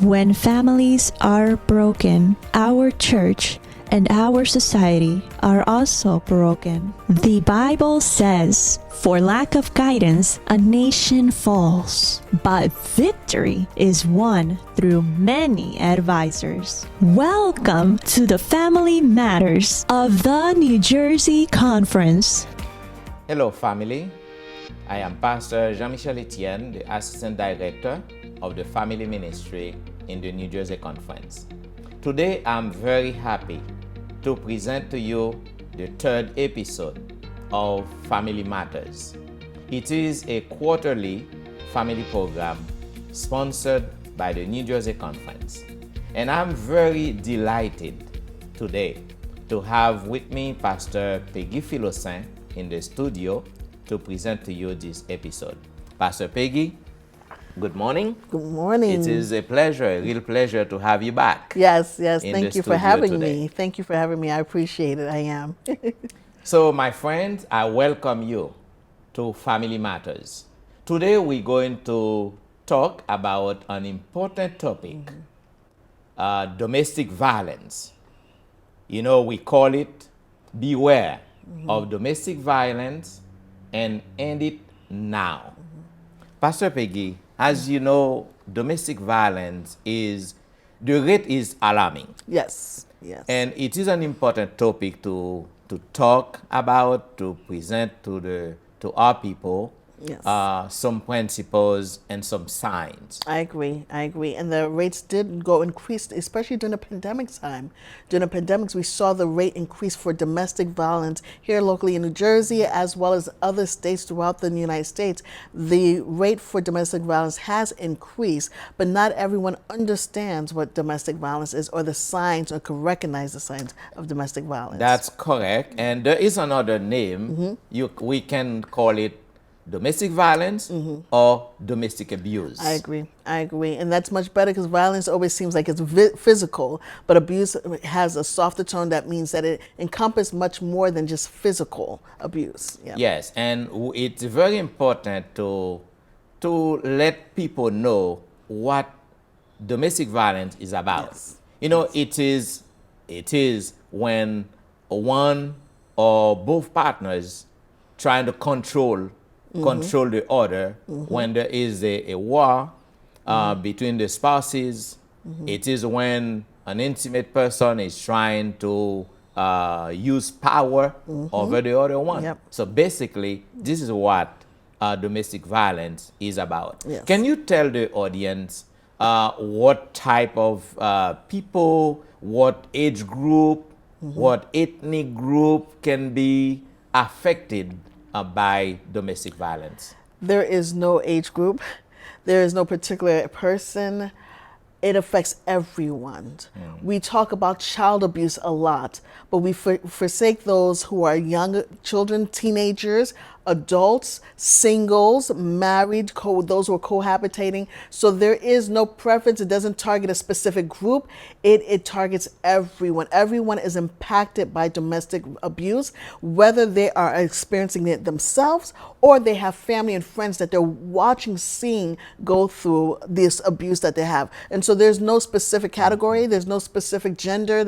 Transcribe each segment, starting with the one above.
When families are broken, our church and our society are also broken. The Bible says, "For lack of guidance, a nation falls, but victory is won through many advisors." Welcome to the Family Matters of the New Jersey Conference. Hello, family. I am Pastor Jean-Michel Etienne, the Assistant Director of the Family Ministry in the New Jersey Conference. Today, I'm very happy to present to you the third episode of Family Matters. It is a quarterly family program sponsored by the New Jersey Conference. And I'm very delighted today to have with me Pastor Peggy Philosin in the studio to present to you this episode. Pastor Peggy, good morning. Good morning. It is a pleasure, a real pleasure to have you back. Yes. in Thank the you for studio having today. me. Thank you for having me. I appreciate it. I am. So, my friends, I welcome you to Family Matters. Today, we're going to talk about an important topic, domestic violence. You know, we call it Beware of Domestic Violence and End It Now. Pastor Peggy, as you know, domestic violence the rate is alarming. Yes. And it is an important topic to talk about, to present to our people. Yes. Some principles and some signs. I agree. And the rates did go increase, especially during the pandemic time. During the pandemics, we saw the rate increase for domestic violence here locally in New Jersey, as well as other states throughout the United States. The rate for domestic violence has increased, but not everyone understands what domestic violence is or the signs or can recognize the signs of domestic violence. That's correct. And there is another name. We can call it domestic violence or domestic abuse. I agree. And that's much better because violence always seems like it's physical, but abuse has a softer tone that means that it encompasses much more than just physical abuse. Yeah. Yes, and it's very important to let people know what domestic violence is about. Yes. You know, it is when one or both partners trying to control the other, when there is a war between the spouses. It is when an intimate person is trying to use power over the other one. Yep. So basically, this is what domestic violence is about. Yes. Can you tell the audience what type of people, what age group, what ethnic group can be affected by domestic violence? There is no age group. There is no particular person. It affects everyone. We talk about child abuse a lot, but we forsake those who are young children, teenagers, adults, singles, married, those who are cohabitating. So there is no preference. It doesn't target a specific group. It targets everyone. Everyone is impacted by domestic abuse, whether they are experiencing it themselves or they have family and friends that they're seeing go through this abuse that they have. And so there's no specific category. There's no specific gender.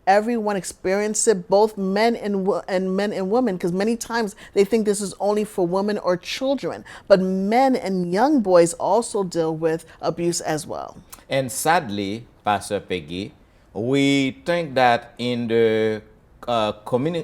Everyone experiences it, both men and women, because many times they think this is only for women or children. But men and young boys also deal with abuse as well. And sadly, Pastor Peggy, we think that in the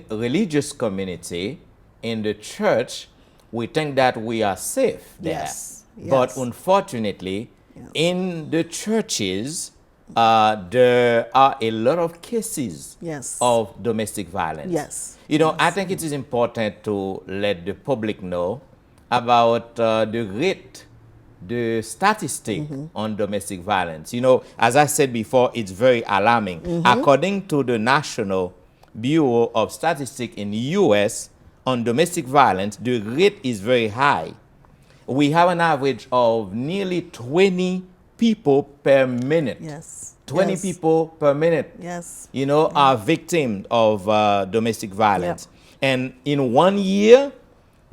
religious community, in the church, we think that we are safe there. Yes. But unfortunately, in the churches, there are a lot of cases of domestic violence. Yes. You know, I think it is important to let the public know about the rate, the statistic on domestic violence. You know, as I said before, it's very alarming. According to the National Bureau of Statistics in the U.S., on domestic violence, the rate is very high. We have an average of nearly 20 people per minute. Yes. 20 people per minute, you know, are victims of domestic violence. And in 1 year,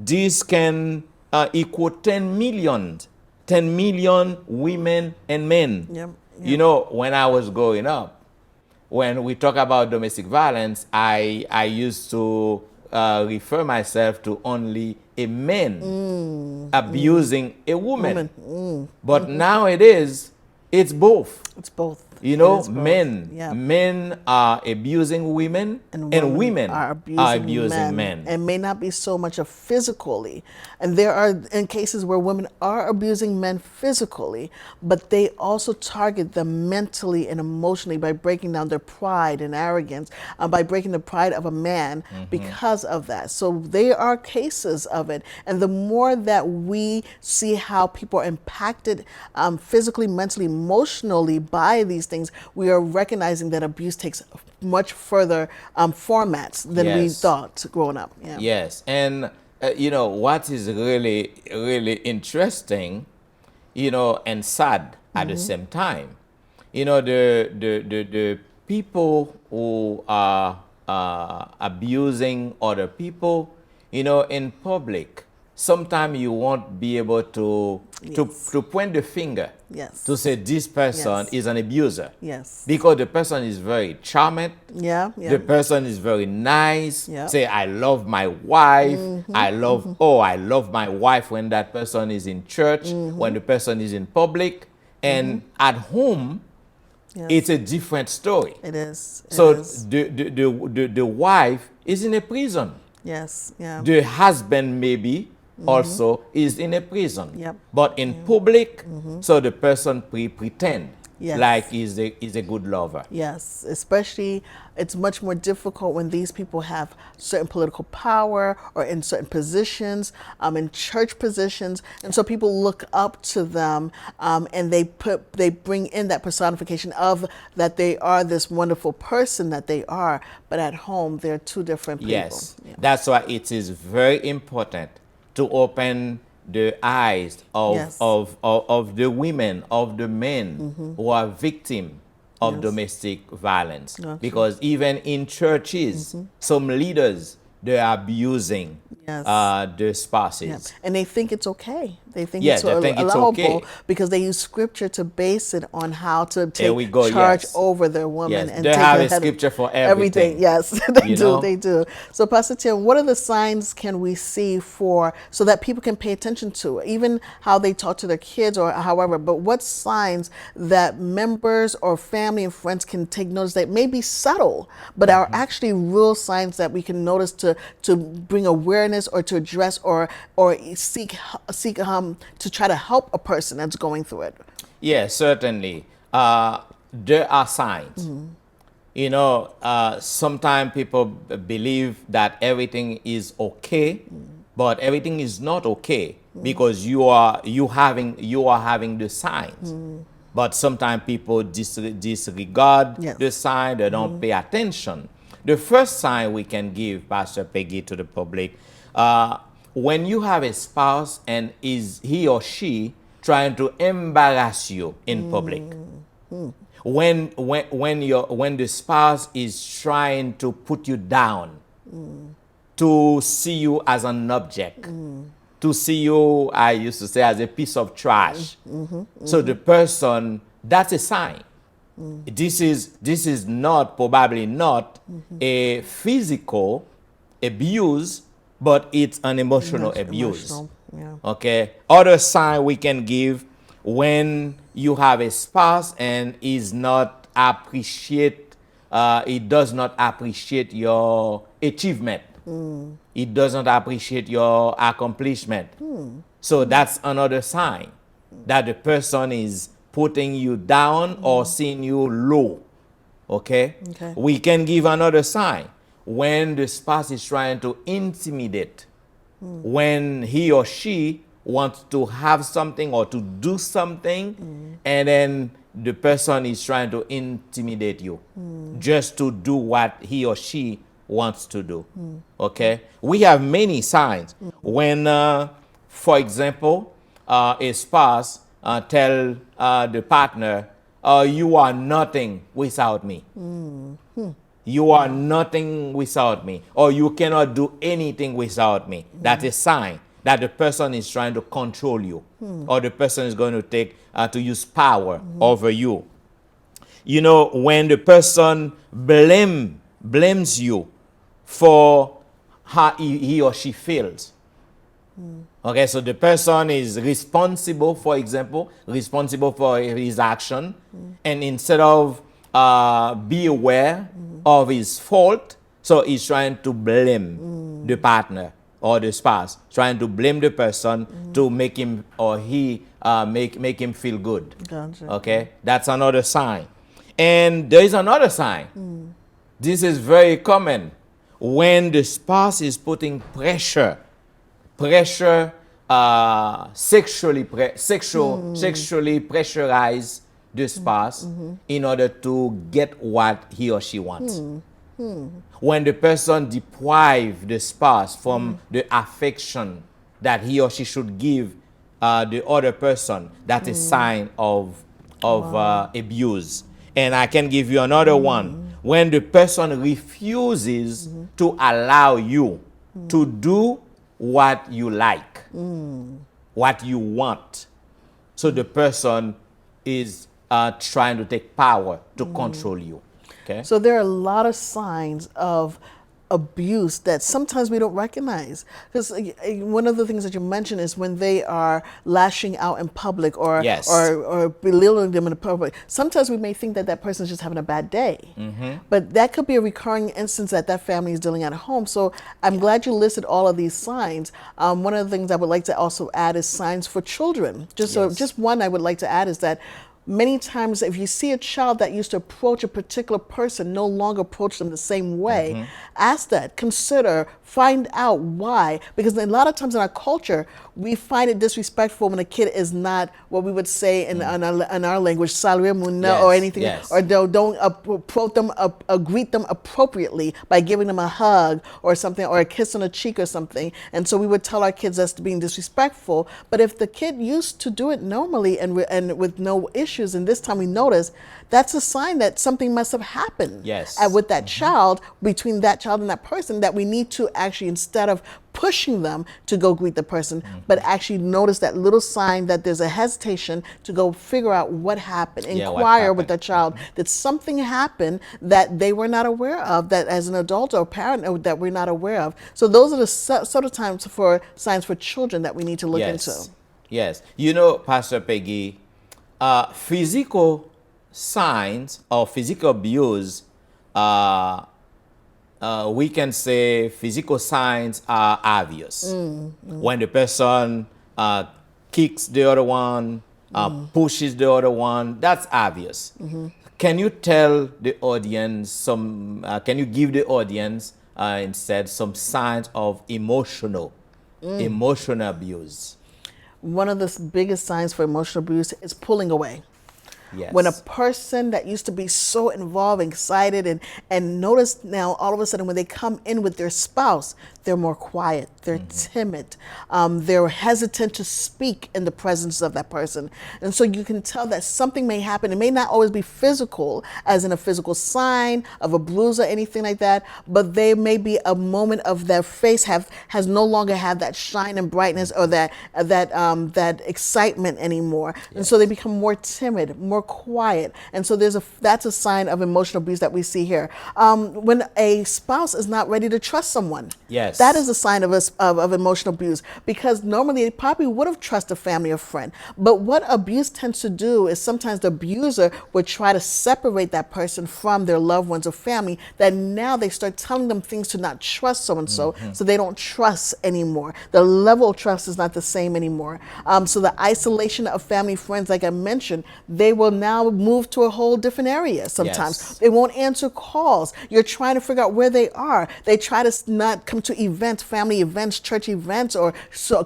this can equal 10 million women and men You know, when I was growing up, when we talk about domestic violence, I used to refer myself to only a man abusing a woman. But nowadays, it's both. It's both. You It know, is both. men Yeah. men are abusing women, and women are abusing men. and may not be so much of physically. And there are in cases where women are abusing men physically, but they also target them mentally and emotionally by breaking down their pride and arrogance, by breaking the pride of a man because of that. So there are cases of it. And the more that we see how people are impacted physically, mentally, emotionally by these things, we are recognizing that abuse takes much further formats than we Yes. thought growing up. Yeah. Yes, and you know what is really, really interesting, you know, and sad at the same time. You know, the people who are abusing other people, you know, in public, sometimes you won't be able to to point the finger Yes. to say this person Yes. is an abuser. Yes. Because the person is very charming. Yeah. Yeah. The person is very nice. Yeah. Say, I love my wife. I love my wife when that person is in church, when the person is in public. And at home, Yes. it's a different story. It is. It So is. the wife is in a prison. Yes. Yeah. The husband maybe also is in a prison. Yep. But in public, so the person pretend Yes. like he's a good lover. Yes, especially it's much more difficult when these people have certain political power or in certain positions, in church positions, and so people look up to them, and they bring in that personification of that they are this wonderful person that they are, but at home they're two different people. Yes, Yeah. that's why it is very important to open the eyes of, Yes. of the women, of the men who are victims of domestic violence. That's Because even in churches, some leaders, they are abusing Yes. the spouses. Yeah. And they think it's okay. They think Yeah, it's they think it's allowable okay. because they use scripture to base it on how to There we take go, charge yes. over their woman Yes, and they take have the a head of scripture for everything. Yes, they You do. know? They do. So, Pastor Tim, what are the signs can we see for so that people can pay attention to, even how they talk to their kids or however? But what signs that members or family and friends can take notice that may be subtle, but are actually real signs that we can notice to bring awareness or to address or seek to try to help a person that's going through it? Yes, certainly. There are signs. You know, sometimes people believe that everything is okay, but everything is not okay because you are having the signs. But sometimes people disregard Yes. the sign. They don't pay attention. The first sign we can give, Pastor Peggy, to the public, when you have a spouse and is he or she trying to embarrass you in public. When the spouse is trying to put you down, to see you as an object, to see you, I used to say, as a piece of trash. So the person, that's a sign. This is not, probably not a physical abuse, but it's an emotional abuse. Emotional, yeah. Okay. Other sign we can give when you have a spouse and is not appreciate, it does not appreciate your achievement. It doesn't appreciate your accomplishment. So that's another sign that the person is putting you down or seeing you low. Okay? Okay. We can give another sign when the spouse is trying to intimidate, when he or she wants to have something or to do something, and then the person is trying to intimidate you just to do what he or she wants to do. Okay? We have many signs. When, for example, a spouse tell the partner, you are nothing without me. You are nothing without me, or you cannot do anything without me. That's a sign that the person is trying to control you, or the person is going to use power over you. You know, when the person blames you for how he or she feels. Okay, so the person is responsible, for example, responsible for his action, and instead of be aware of his fault, so he's trying to blame the partner or the spouse, trying to blame the person to make him or he make him feel good. Gotcha. Okay, that's another sign. And there is another sign. This is very common when the spouse is putting pressure, sexually pressurize the spouse in order to get what he or she wants. When the person deprive the spouse from the affection that he or she should give the other person, that's a sign of abuse. And I can give you another one. When the person refuses to allow you to do what you like, what you want. So the person is trying to take power to control you. Okay. So there are a lot of signs of abuse that sometimes we don't recognize. Because one of the things that you mentioned is when they are lashing out in public or Yes. or belittling them in the public. Sometimes we may think that that person is just having a bad day, but that could be a recurring instance that that family is dealing at home. So I'm glad you listed all of these signs. One of the things I would like to also add is signs for children. Just one I would like to add is that many times if you see a child that used to approach a particular person no longer approach them the same way, ask that, consider, find out why. Because a lot of times in our culture, we find it disrespectful when a kid is not what we would say in our language, salwe muna, or anything, or don't approach them, greet them appropriately by giving them a hug or something, or a kiss on the cheek or something. And so we would tell our kids that's being disrespectful. But if the kid used to do it normally and with no issues, and this time we notice, that's a sign that something must have happened with that child, between that child and that person, that we need to actually, instead of pushing them to go greet the person, but actually notice that little sign that there's a hesitation to go figure out what happened, inquire with the child. Did something happen that they were not aware of, that as an adult or parent that we're not aware of? So those are the sort of times for signs for children that we need to look into. Yes. You know, Pastor Peggy, physical signs of physical abuse, we can say physical signs are obvious. When the person kicks the other one, pushes the other one, that's obvious. Can you tell the audience can you give the audience instead some signs of emotional abuse? One of the biggest signs for emotional abuse is pulling away. Yes. When a person that used to be so involved, excited, and notice now all of a sudden when they come in with their spouse, they're more quiet, they're timid, they're hesitant to speak in the presence of that person. And so you can tell that something may happen. It may not always be physical, as in a physical sign of a bruise or anything like that, but there may be a moment of their face has no longer had that shine and brightness or that excitement anymore. And so they become more timid, more quiet. And so that's a sign of emotional abuse that we see here. When a spouse is not ready to trust someone, that is a sign of emotional abuse, because normally they probably would have trusted a family or friend. But what abuse tends to do is sometimes the abuser would try to separate that person from their loved ones or family, that now they start telling them things to not trust so-and-so, so they don't trust anymore. The level of trust is not the same anymore. So the isolation of family, friends, like I mentioned, they will now move to a whole different area sometimes. They won't answer calls. You're trying to figure out where they are. They try to not come to events, family events, church events, or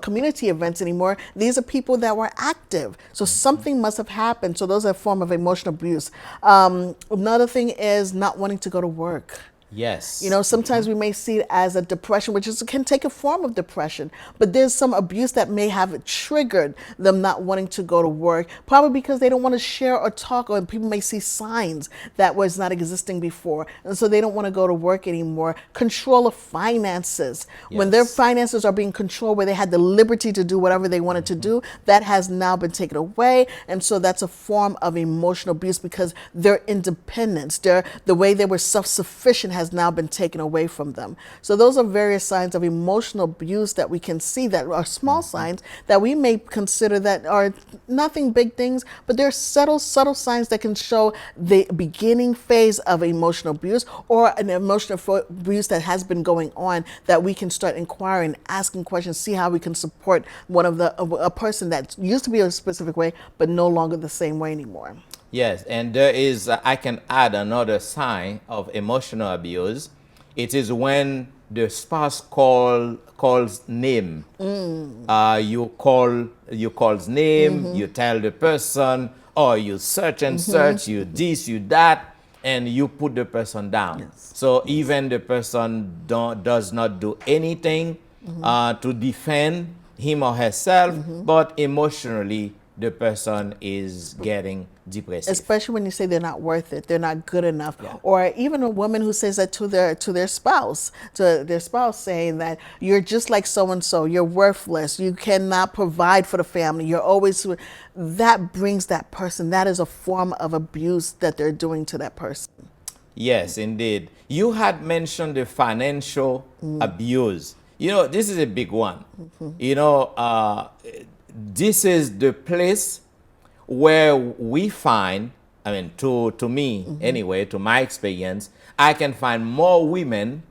community events anymore. These are people that were active. So something must have happened. So those are a form of emotional abuse. Another thing is not wanting to go to work. Yes. You know, sometimes we may see it as a depression, which can take a form of depression, but there's some abuse that may have triggered them not wanting to go to work, probably because they don't want to share or talk, or people may see signs that was not existing before, and so they don't want to go to work anymore. Control of finances. When their Yes. finances are being controlled, where they had the liberty to do whatever they wanted to do, that has now been taken away, and so that's a form of emotional abuse because their independence, the way they were self-sufficient has now been taken away from them. So those are various signs of emotional abuse that we can see that are small signs that we may consider that are nothing big things, but they're subtle signs that can show the beginning phase of emotional abuse or an emotional abuse that has been going on, that we can start inquiring, asking questions, see how we can support a person that used to be a specific way but no longer the same way anymore. Yes, and there is, I can add another sign of emotional abuse. It is when the spouse calls name. You calls name, you tell the person, or you search and search, you this, you that, and you put the person down. Yes. So even the person does not do anything to defend him or herself, but emotionally the person is getting depressive. Especially when you say they're not worth it, they're not good enough, or even a woman who says that to their spouse, saying that you're just like so and so, you're worthless, you cannot provide for the family, you're always. That brings that person. That is a form of abuse that they're doing to that person. Yes, indeed. You had mentioned the financial abuse. You know, this is a big one. You know, this is the place where we find, I mean, to me anyway, to my experience, I can find more women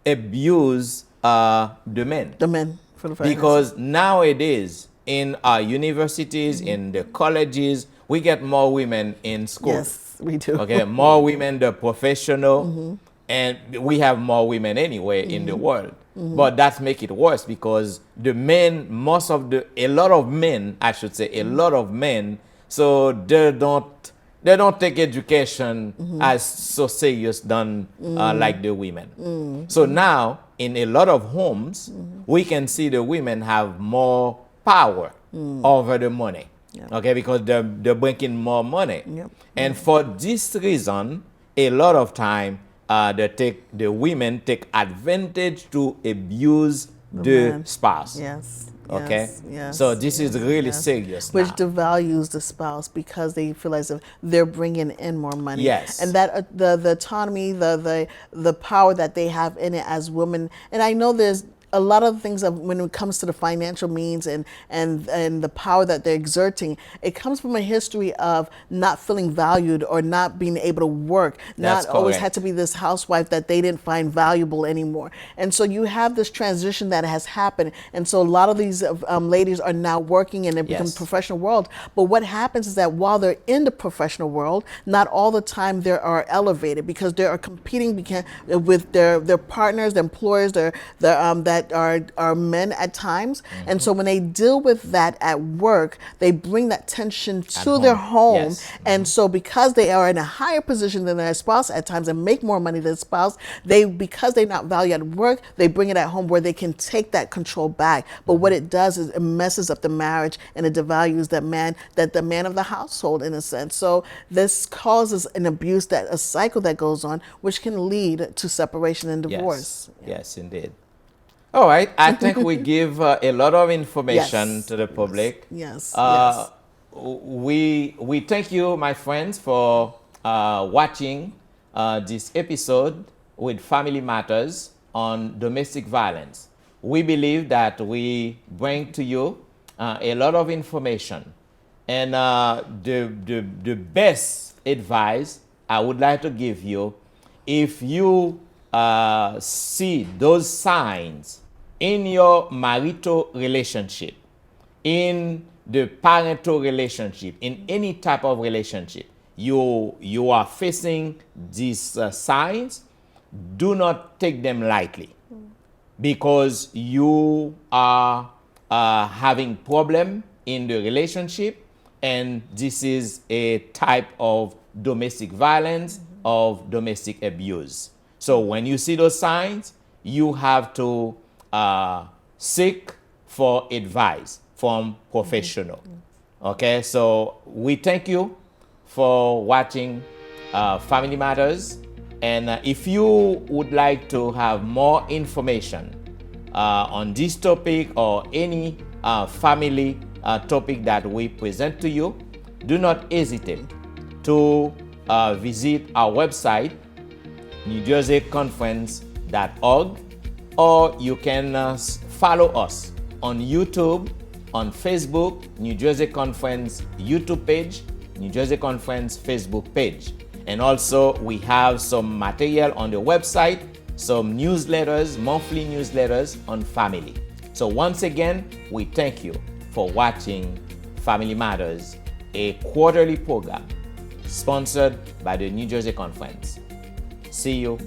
abuse the men. The men for the finances. Because nowadays, in our universities, in the colleges, we get more women in school. Yes, we do. Okay, more women, the professional, and we have more women anyway in the world. But that make it worse because the men, a lot of men, I should say, a lot of men, so they don't take education as so serious done like the women. So now, in a lot of homes, we can see the women have more power over the money. Yep. Okay, because they're bringing more money. Yep. And for this reason, a lot of time, the women take advantage to abuse the man. spouse. Yes. Okay. Yes. So this is really yes. serious Which now. devalues the spouse because they feel as if they're bringing in more money. Yes. And that the autonomy, the power that they have in it as women. And I know there's a lot of things when it comes to the financial means and the power that they're exerting, it comes from a history of not feeling valued or not being able to work, That's not always correct. had to be this housewife that they didn't find valuable anymore. And so you have this transition that has happened. And so a lot of these ladies are now working and they become Yes. professional world. But what happens is that while they're in the professional world, not all the time they are elevated because they are competing with their partners, their employers, that are men at times. And so when they deal with that at work, they bring that tension to their home. Yes. And so because they are in a higher position than their spouse at times and make more money than their spouse, because they're not valued at work, they bring it at home where they can take that control back. But what it does is it messes up the marriage and it devalues the man of the household in a sense. So this causes an abuse, a cycle that goes on, which can lead to separation and divorce. Yes, indeed. All right, I think we give a lot of information Yes. to the public. Yes. We thank you, my friends, for watching this episode with Family Matters on domestic violence. We believe that we bring to you a lot of information. And the best advice I would like to give you, if you see those signs in your marital relationship, in the parental relationship, in any type of relationship, you are facing these signs, do not take them lightly, because you are having problem in the relationship, and this is a type of domestic violence, of domestic abuse. So when you see those signs, you have to seek for advice from professional. Okay, so we thank you for watching Family Matters. And if you would like to have more information on this topic or any family topic that we present to you, do not hesitate to visit our website, newjerseyconference.org, or you can follow us on YouTube, on Facebook, New Jersey Conference YouTube page, New Jersey Conference Facebook page. And also we have some material on the website, some newsletters, monthly newsletters on family. So once again, we thank you for watching Family Matters, a quarterly program sponsored by the New Jersey Conference. See you